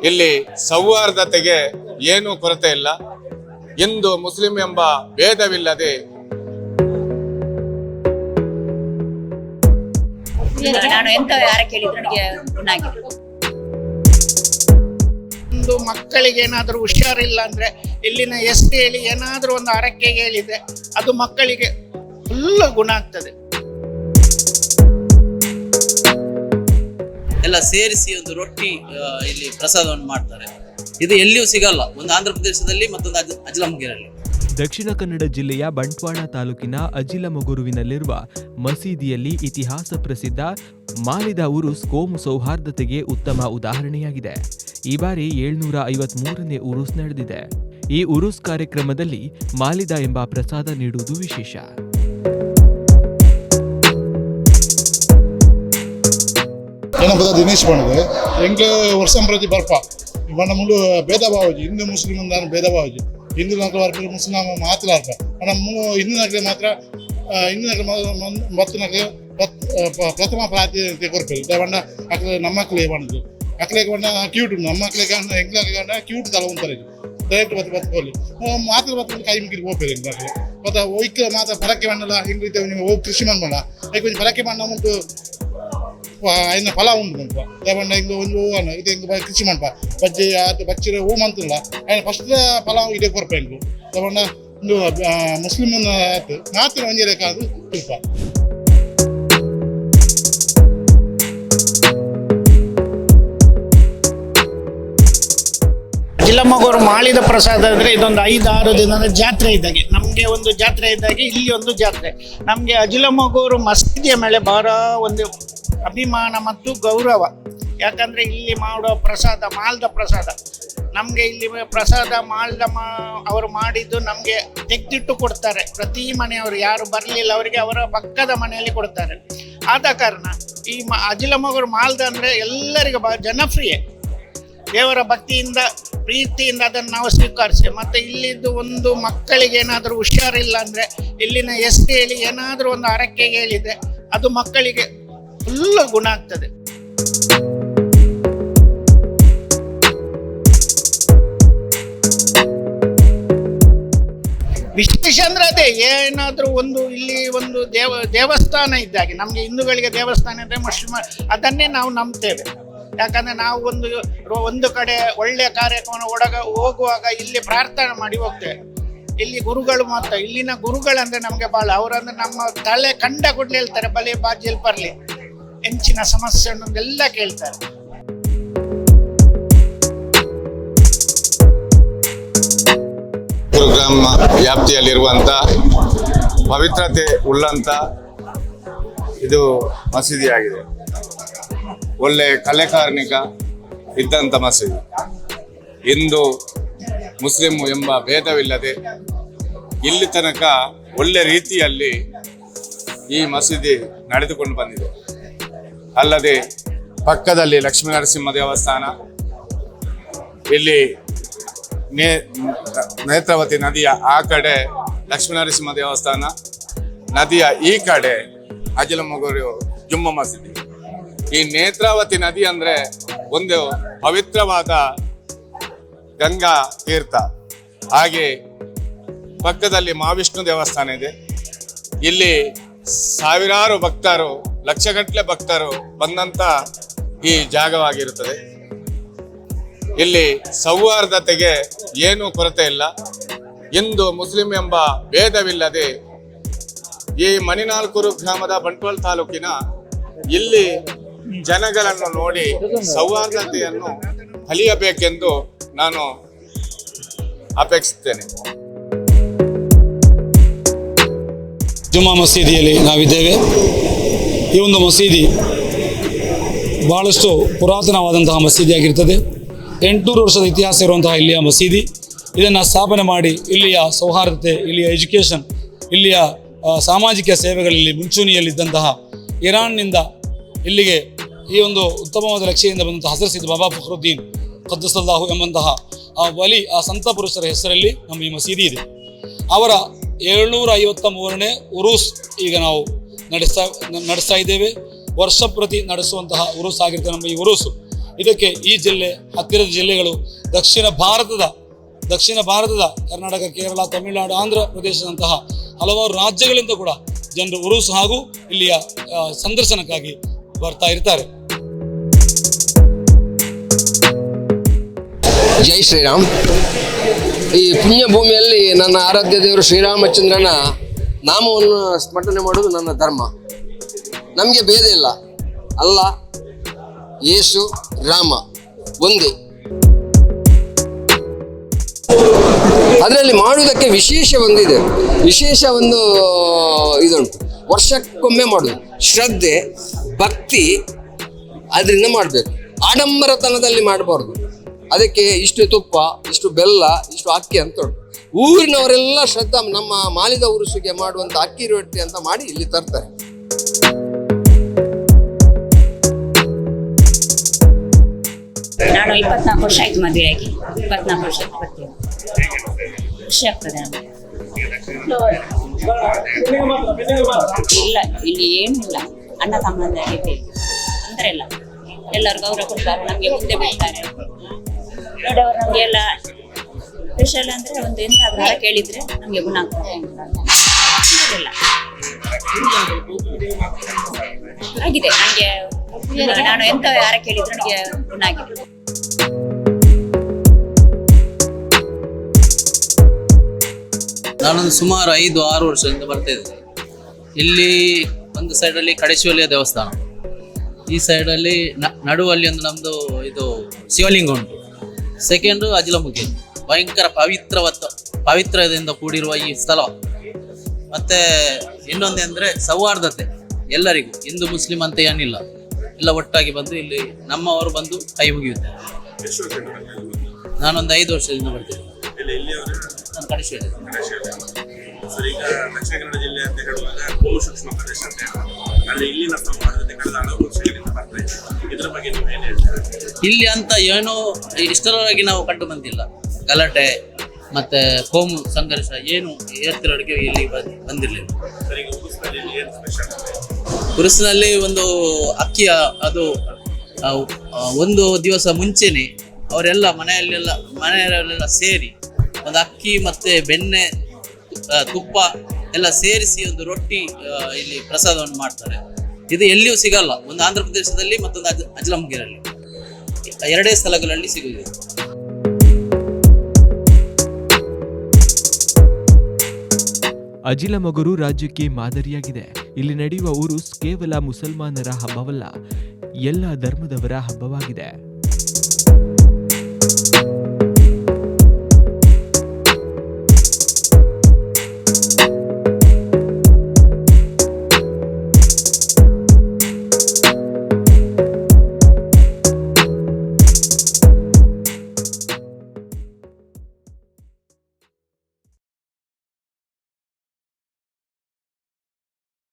ಇಲ್ಲಿ ಸೌಹಾರ್ದತೆಗೆ ಏನೂ ಕೊರತೆ ಇಲ್ಲ. ಹಿಂದೂ ಮುಸ್ಲಿಂ ಎಂಬ ಭೇದವಿಲ್ಲದೆ ನಾನು ಎಂತ ಯಾರ ಕೇಳಿದ್ರು ನನಗೆ ಗುಣಾಗಿದೆ. ಒಂದು ಮಕ್ಕಳಿಗೆ ಏನಾದರೂ ಹುಷಾರಿಲ್ಲ ಅಂದ್ರೆ ಇಲ್ಲಿನ ಎಸ್ಟಿ ಹೇಳಿ ಏನಾದರೂ ಒಂದು ಆರೈಕೆಗೆ ಹೇಳಿದ್ರೆ ಅದು ಮಕ್ಕಳಿಗೆ ಫುಲ್ ಗುಣ ಆಗ್ತದೆ. ಎಲ್ಲ ಸೇರಿಸಿ ಒಂದು ರೊಟ್ಟಿ ಇಲ್ಲಿ ಪ್ರಸಾದವನ್ನು ಮಾಡ್ತಾರೆ. ಇದು ಎಲ್ಲಿಯೂ ಸಿಗಲ್ಲ, ಒಂದು ಆಂಧ್ರ ಪ್ರದೇಶದಲ್ಲಿ ಮತ್ತೊಂದು ಅಜ್ಲಮಗೀರಲ್ಲಿ. ದಕ್ಷಿಣ ಕನ್ನಡ ಜಿಲ್ಲೆಯ ಬಂಟ್ವಾಳ ತಾಲೂಕಿನ ಅಜಿಲಮಗುರುವಿನಲ್ಲಿರುವ ಮಸೀದಿಯಲ್ಲಿ ಇತಿಹಾಸ ಪ್ರಸಿದ್ಧ ಮಾಲಿದ ಉರುಸ್ ಕೋಮು ಸೌಹಾರ್ದತೆಗೆ ಉತ್ತಮ ಉದಾಹರಣೆಯಾಗಿದೆ. ಈ ಬಾರಿ 753ನೇ ಉರುಸ್ ನಡೆದಿದೆ. ಈ ಉರುಸ್ ಕಾರ್ಯಕ್ರಮದಲ್ಲಿ ಮಾಲಿದ ಎಂಬ ಪ್ರಸಾದ ನೀಡುವುದು ವಿಶೇಷ. ಏನಪ್ಪ ದಿನೇಶ್ ಪಂಡದು ಎಂಕ್ಲು ವರ್ಷಂ ಪ್ರತಿ ಬರ್ಪ మన ముందు భేదభావజీ హిందూ ముస్లిం ఉందని భేదభావజీ హిందూ నగల వరకు ముస్లిం మాట్లాడతారు మన హిందూ నగల ಮಾತ್ರ ಹಿಂದೂ ನಗರ ಮತ್ತು ನಗರ ಪ್ರಥಮ ಪ್ರಾಧಾನ್ಯತೆ ಕೊಡ್ತಾರೆ. ಬಣ್ಣ ಅಕ್ಲೆ ನಮ್ಮ ಮಕ್ಕಳಿಗೆ ಬಣ್ಣದು ಅಕ್ಲೆಗೆ ಬಣ್ಣ ಕ್ಯೂಟ್ ನಮ್ಮ ಮಕ್ಕಳಿಗೆ ಎಂಗ್ಲಿಗೆ ಬಣ್ಣ ಕ್ಯೂಟ್ ತಲ ಉಂತಾರೆ ಡೈರೆಕ್ಟ್ ಬತ್ತು ಬತ್ಕೊಳ್ಳಿ ಮಾತ್ರ ಬತ್ತು ಕೈ ಮುಗಿದು ಹೋಗ್ತಾರೆ ಎಂಗ್ಲಾಗೆ ಮತ್ತು ಒಯ್ಕ ಮಾತ್ರ ಫಲಕ್ಕೆ ಬಣ್ಣಲ್ಲ ಹೆಂಗಿರ್ತೇವೆ ನೀವು ಹೋಗಿ ಕೃಷಿ ಮಾಡಬೇಡ ಈಗ ಕೊಂಚ ಫಲಕ್ಕೆ ಬಣ್ಣ ಉಂಟು ఆయన ఫలా ఉంటుంది లేకుండా ఇంకో ಒಂದು ಇದು ಹಿಂಗೆ ಕೃಷಿ ಮಾಡ್ಪ ಬಜ್ಜಿ ಅದು ಬಚ್ಚಿರ ಹೂ ಮಂತಲ್ಲ ఆయన ಫಸ್ಟ್ ಫಲ ಇದೇ ಕೊರ್ಪೆಂಡು లేకుండా ಒಂದು ಮುಸ್ಲಿಮ್ ಆಯ್ತು ಮಾತ್ರ ಒಂದೇ ಲೆಕ್ಕ ಅದು ಸ್ವಲ್ಪ ಅಜಿಲಮಗೂರು ಮಾಳಿದ ಪ್ರಸಾದ ಅಂದರೆ ಇದೊಂದು 5-6 ದಿನದ ಜಾತ್ರೆ ಇದ್ದಾಗೆ, ನಮಗೆ ಒಂದು ಜಾತ್ರೆ ಇದ್ದಾಗೆ ಇಲ್ಲಿ ಒಂದು ಜಾತ್ರೆ. ನಮಗೆ ಅಜಿಲಮಗೂರು ಮಸೀದಿಯ ಮೇಲೆ ಬಹಳ ಒಂದು ಅಭಿಮಾನ ಮತ್ತು ಗೌರವ. ಯಾಕಂದರೆ ಇಲ್ಲಿ ಮಾಡೋ ಪ್ರಸಾದ ಮಾಲ್ದ ಪ್ರಸಾದ ನಮಗೆ ಇಲ್ಲಿ ಪ್ರಸಾದ ಮಾಲ್ದ ಅವರು ಮಾಡಿದ್ದು ನಮಗೆ ತೆಗೆದಿಟ್ಟು ಕೊಡ್ತಾರೆ. ಪ್ರತಿ ಮನೆಯವರು ಯಾರು ಬರಲಿಲ್ಲ ಅವರಿಗೆ ಅವರ ಪಕ್ಕದ ಮನೆಯಲ್ಲಿ ಕೊಡ್ತಾರೆ. ಆದ ಕಾರಣ ಈ ಅಜಿಲಮಗೂರು ಮಾಲ್ದ ಅಂದರೆ ಎಲ್ಲರಿಗೂ ಜನಪ್ರಿಯ. ದೇವರ ಭಕ್ತಿಯಿಂದ ಪ್ರೀತಿಯಿಂದ ಅದನ್ನು ನಾವು ಸ್ವೀಕರಿಸಿ ಮತ್ತು ಇಲ್ಲಿದ್ದು ಒಂದು ಮಕ್ಕಳಿಗೆ ಏನಾದರೂ ಹುಷಾರಿಲ್ಲ ಅಂದರೆ ಇಲ್ಲಿನ ಎಸ್ಟಿ ಹೇಳಿ ಏನಾದರೂ ಒಂದು ಆರೈಕೆಗೆ ಹೇಳಿದರೆ ಅದು ಮಕ್ಕಳಿಗೆ ಫುಲ್ ಗುಣ ಆಗ್ತದೆ. ವಿಶೇಷ ಅಂದ್ರೆ ಅದೇ ಏನಾದರೂ ಒಂದು ಇಲ್ಲಿ ಒಂದು ದೇವಸ್ಥಾನ ಇದ್ದಾಗೆ. ನಮಗೆ ಹಿಂದೂಗಳಿಗೆ ದೇವಸ್ಥಾನ ಅಂದರೆ ಮುಸ್ಲಿಮ ಅದನ್ನೇ ನಾವು ನಂಬ್ತೇವೆ. ಯಾಕಂದರೆ ನಾವು ಒಂದು ಕಡೆ ಒಳ್ಳೆಯ ಕಾರ್ಯಕ್ರಮ ಹೋಗುವಾಗ ಇಲ್ಲಿ ಪ್ರಾರ್ಥನೆ ಮಾಡಿ ಹೋಗ್ತೇವೆ. ಇಲ್ಲಿ ಗುರುಗಳು ಮಾತ್ರ ಇಲ್ಲಿನ ಗುರುಗಳಂದರೆ ನಮಗೆ ಭಾಳ ಅವರಂದ್ರೆ ನಮ್ಮ ತಲೆ ಕಂಡ ಕೂಡಲೇ ಹೇಳ್ತಾರೆ ಬಲೆ ಬಾಜಿಯಲ್ಲಿ ಬರಲಿ ಹೆಂಚಿನ ಸಮಸ್ಯೆ ಅನ್ನೋದೆಲ್ಲ ಕೇಳ್ತಾರೆ. ಗ್ರಾಮ ವ್ಯಾಪ್ತಿಯಲ್ಲಿರುವಂಥ ಪವಿತ್ರತೆ ಉಳ್ಳಂಥ ಇದು ಮಸೀದಿಯಾಗಿದೆ. ಒಳ್ಳೆ ಕಲೆಕಾರ್ಮಿಕ ಇದ್ದಂಥ ಮಸೀದಿ. ಹಿಂದೂ ಮುಸ್ಲಿಂ ಎಂಬ ಭೇದವಿಲ್ಲದೆ ಇಲ್ಲಿ ತನಕ ಒಳ್ಳೆ ರೀತಿಯಲ್ಲಿ ಈ ಮಸೀದಿ ನಡೆದುಕೊಂಡು ಬಂದಿದೆ. ಅಲ್ಲದೆ ಪಕ್ಕದಲ್ಲಿ ಲಕ್ಷ್ಮೀ ನರಸಿಂಹ ದೇವಸ್ಥಾನ, ಇಲ್ಲಿ ನೇತ್ರಾವತಿ ನದಿಯ ಆ ಕಡೆ ಲಕ್ಷ್ಮೀ ನರಸಿಂಹ ದೇವಸ್ಥಾನ, ನದಿಯ ಈ ಕಡೆ ಅಜಿಲಮಗೂರು ಜುಮ್ಮಾ ಮಸೀದಿ. ಈ ನೇತ್ರಾವತಿ ನದಿ ಅಂದ್ರೆ ಒಂದು ಪವಿತ್ರವಾದ ಗಂಗಾ ತೀರ್ಥ. ಹಾಗೆ ಪಕ್ಕದಲ್ಲಿ ಮಹಾವಿಷ್ಣು ದೇವಸ್ಥಾನ ಇದೆ. ಇಲ್ಲಿ ಸಾವಿರಾರು ಭಕ್ತರು, ಲಕ್ಷಗಟ್ಟಲೆ ಭಕ್ತರು ಬಂದಂತ ಈ ಜಾಗವಾಗಿರುತ್ತದೆ. ಇಲ್ಲಿ ಸೌಹಾರ್ದತೆಗೆ ಏನೂ ಕೊರತೆ ಇಲ್ಲ. ಹಿಂದೂ ಮುಸ್ಲಿಂ ಎಂಬ ಭೇದವಿಲ್ಲದೆ ಈ ಮಣಿನಾಲ್ಕೂರು ಗ್ರಾಮದ ಬಂಟ್ವಾಳ ತಾಲೂಕಿನ ಇಲ್ಲಿ ಜನಗಳನ್ನು ನೋಡಿ ಸೌಹಾರ್ದತೆಯನ್ನು ಕಲಿಯಬೇಕೆಂದು ನಾನು ಅಪೇಕ್ಷಿಸುತ್ತೇನೆ. ಜುಮ್ಮಾ ಮಸೀದಿಯಲ್ಲಿ ನಾವಿದ್ದೇವೆ. ಈ ಒಂದು ಮಸೀದಿ ಬಹಳಷ್ಟು ಪುರಾತನವಾದಂತಹ ಮಸೀದಿಯಾಗಿರ್ತದೆ. 800 ವರ್ಷದ ಇತಿಹಾಸ ಇರುವಂತಹ ಇಲ್ಲಿಯ ಮಸೀದಿ. ಇದನ್ನು ಸ್ಥಾಪನೆ ಮಾಡಿ ಇಲ್ಲಿಯ ಸೌಹಾರ್ದತೆ, ಇಲ್ಲಿಯ ಎಜುಕೇಷನ್, ಇಲ್ಲಿಯ ಸಾಮಾಜಿಕ ಸೇವೆಗಳಲ್ಲಿ ಮುಂಚೂಣಿಯಲ್ಲಿದ್ದಂತಹ ಇರಾನ್ನಿಂದ ಇಲ್ಲಿಗೆ ಈ ಒಂದು ಉತ್ತಮವಾದ ಲಕ್ಷ್ಯದಿಂದ ಬಂದಂತಹ ಹಜರತ್ ಸೈಯದ್ ಬಾಬಾ ಫಖ್ರುದ್ದೀನ್ ಖದ್ದಸಲ್ಲಾಹು ಎಂಬಂತಹ ಆ ವಲಿ, ಆ ಸಂತ ಪುರುಷರ ಹೆಸರಲ್ಲಿ ನಮ್ಮ ಈ ಮಸೀದಿ ಇದೆ. ಅವರ 753ನೇ ಉರೂಸ್ ಈಗ ನಾವು ನಡೆಸ್ತಾ ಇದ್ದೇವೆ. ವರ್ಷ ಪ್ರತಿ ನಡೆಸುವಂತಹ ಉರೂಸ್ ಆಗಿರ್ತದೆ ನಮ್ಮ ಈ ಉರೂಸು. ಇದಕ್ಕೆ ಈ ಜಿಲ್ಲೆ, ಹತ್ತಿರದ ಜಿಲ್ಲೆಗಳು, ದಕ್ಷಿಣ ಭಾರತದ ಕರ್ನಾಟಕ, ಕೇರಳ, ತಮಿಳುನಾಡು, ಆಂಧ್ರ ಪ್ರದೇಶದಂತಹ ಹಲವಾರು ರಾಜ್ಯಗಳಿಂದ ಕೂಡ ಜನರು ಉರುಸು ಹಾಗೂ ಇಲ್ಲಿಯ ಸಂದರ್ಶನಕ್ಕಾಗಿ ಬರ್ತಾ ಇರ್ತಾರೆ. ಜೈ ಶ್ರೀರಾಮ್. ಈ ಪುಣ್ಯ ಭೂಮಿಯಲ್ಲಿ ನನ್ನ ಆರಾಧ್ಯ ದೇವರು ಶ್ರೀರಾಮಚಂದ್ರನ ನಾಮವನ್ನು ಸ್ಮರಣೆ ಮಾಡೋದು ನನ್ನ ಧರ್ಮ. ನಮಗೆ ಭೇದ ಇಲ್ಲ. ಅಲ್ಲ, ಯೇಸು, ರಾಮ ಒಂದೇ. ಅದರಲ್ಲಿ ಮಾಡುವುದಕ್ಕೆ ವಿಶೇಷ ಒಂದು ಇದುಂಟು. ವರ್ಷಕ್ಕೊಮ್ಮೆ ಮಾಡುದು, ಶ್ರದ್ಧೆ, ಭಕ್ತಿ, ಅದರಿಂದ ಮಾಡಬೇಕು. ಆಡಂಬರತನದಲ್ಲಿ ಮಾಡಬಾರ್ದು. ಅದಕ್ಕೆ ಇಷ್ಟು ತುಪ್ಪ, ಇಷ್ಟು ಬೆಲ್ಲ, ಇಷ್ಟು ಅಕ್ಕಿ ಅಂತ ಉಂಟು. ಊರಿನವರೆಲ್ಲ ಶ್ರದ್ಧಾ ನಮ್ಮ ಮಾಲಿದ ಉರುಸಿಗೆ ಮಾಡುವಂಥ ಅಕ್ಕಿ ರೊಟ್ಟಿ ಅಂತ ಮಾಡಿ ಇಲ್ಲಿ ತರ್ತಾರೆ. ನಾನು 24 ವರ್ಷ ಆಯ್ತು ಮದುವೆಯಾಗಿ. 24 ವರ್ಷ ಬರ್ತೀನಿ. ಖುಷಿ ಆಗ್ತದೆ ನಮಗೆ. ಇಲ್ಲ, ಇಲ್ಲಿ ಏನಿಲ್ಲ. ಅಣ್ಣ ತಮ್ಮಂದಿರಿಗೆ ತೊಂದರೆ ಇಲ್ಲ. ಎಲ್ಲರೂ ಗೌರವ ಕೊಡ್ತಾರೆ, ನಮಗೆ ಮುಂದೆ ಬಿಡ್ತಾರೆ. ನೋಡವರು ನಮಗೆ ಎಲ್ಲ ಸ್ಪೆಷಲ್ ಅಂದ್ರೆ ಒಂದು ಎಂತಾದ್ರೂ ಕೇಳಿದ್ರೆ ನಮಗೆ ಗುಣ ಆಗ್ತದೆ. ಇಲ್ಲ ಆಗಿದೆ ನನಗೆ. ನಾನು ಎಂತ ಯಾರ ಕೇಳಿದ್ರು ನನಗೆ ಗುಣ ಆಗಿದೆ. ನಾನೊಂದು ಸುಮಾರು 5-6 ವರ್ಷದಿಂದ ಬರ್ತಾ ಇದ್ದೆ. ಇಲ್ಲಿ ಒಂದು ಸೈಡಲ್ಲಿ ಕಡೇಶ್ವಲಿಯ ದೇವಸ್ಥಾನ, ಈ ಸೈಡಲ್ಲಿ ನಡುವಲ್ಲಿ ಒಂದು ನಮ್ಮದು ಇದು ಶಿವಲಿಂಗ ಉಂಟು. ಸೆಕೆಂಡು ಅಜಿಲಮುಖಿ. ಭಯಂಕರ ಪವಿತ್ರದಿಂದ ಕೂಡಿರುವ ಈ ಸ್ಥಳ. ಮತ್ತೆ ಇನ್ನೊಂದೇಂದ್ರೆ ಸೌಹಾರ್ದತೆ. ಎಲ್ಲರಿಗೂ ಹಿಂದೂ ಮುಸ್ಲಿಂ ಅಂತ ಏನಿಲ್ಲ, ಎಲ್ಲ ಒಟ್ಟಾಗಿ ಬಂದು ಇಲ್ಲಿ ನಮ್ಮವರು ಬಂದು ಕೈ ಮುಗಿಯುತ್ತಾರೆ. ನಾನೊಂದು 5 ವರ್ಷದಿಂದ ಬರ್ತೀನಿ. ನಾನು ಕಡೇಶ್ವರ. ಈಗ ದಕ್ಷಿಣ ಕನ್ನಡ ಜಿಲ್ಲೆ ಅಂತ ಹೇಳುವಾಗ ಭೂಮಿ ಸೂಕ್ಷ್ಮ ಪ್ರದೇಶ ಅಂತ ಹೇಳುವಾಗ ಇಲ್ಲಿನ ಸೌಹಾರ್ದತೆ ಕಳೆದ ಹಲವು ವರ್ಷಗಳಿಂದ ಬರ್ತಾ ಇದೆ. ಇದರ ಬಗ್ಗೆ ನೀವು ಏನು ಹೇಳ್ತೀರಾ? ಇಲ್ಲಿ ಅಂತ ಏನೋ ಇಷ್ಟರವರೆಗೆ ನಾವು ಕಂಡು ಬಂದಿಲ್ಲ. ಗಲಾಟೆ ಮತ್ತೆ ಕೋಮು ಸಂಘರ್ಷ ಏನು ಇವತ್ತಿನವರೆಗೆ ಇಲ್ಲಿ ಬಂದಿರಲಿಲ್ಲ. ಉರುಸಿನಲ್ಲಿ ಒಂದು ಅಕ್ಕಿಯ ಅದು ಒಂದು ದಿವಸ ಮುಂಚೆನೆ ಅವರೆಲ್ಲ ಮನೆಯಲ್ಲೆಲ್ಲ ಸೇರಿ ಒಂದು ಅಕ್ಕಿ ಮತ್ತೆ ಬೆಣ್ಣೆ, ತುಪ್ಪ ಎಲ್ಲ ಸೇರಿಸಿ ಒಂದು ರೊಟ್ಟಿ ಇಲ್ಲಿ ಪ್ರಸಾದವನ್ನು ಮಾಡ್ತಾರೆ. ಇದು ಎಲ್ಲಿಯೂ ಸಿಗಲ್ಲ. ಒಂದು ಆಂಧ್ರ ಪ್ರದೇಶದಲ್ಲಿ ಮತ್ತೊಂದು ಅಜ್ಲಂಗಿರಲ್ಲಿ, 2 ಸ್ಥಳಗಳಲ್ಲಿ ಸಿಗುವುದು. ಅಜಿಲಮೊಗರು ರಾಜ್ಯಕ್ಕೆ ಮಾದರಿಯಾಗಿದೆ. ಇಲ್ಲಿ ನಡೆಯುವ ಉರುಸ್ ಕೇವಲ ಮುಸಲ್ಮಾನರ ಹಬ್ಬವಲ್ಲ, ಎಲ್ಲ ಧರ್ಮದವರ ಹಬ್ಬವಾಗಿದೆ.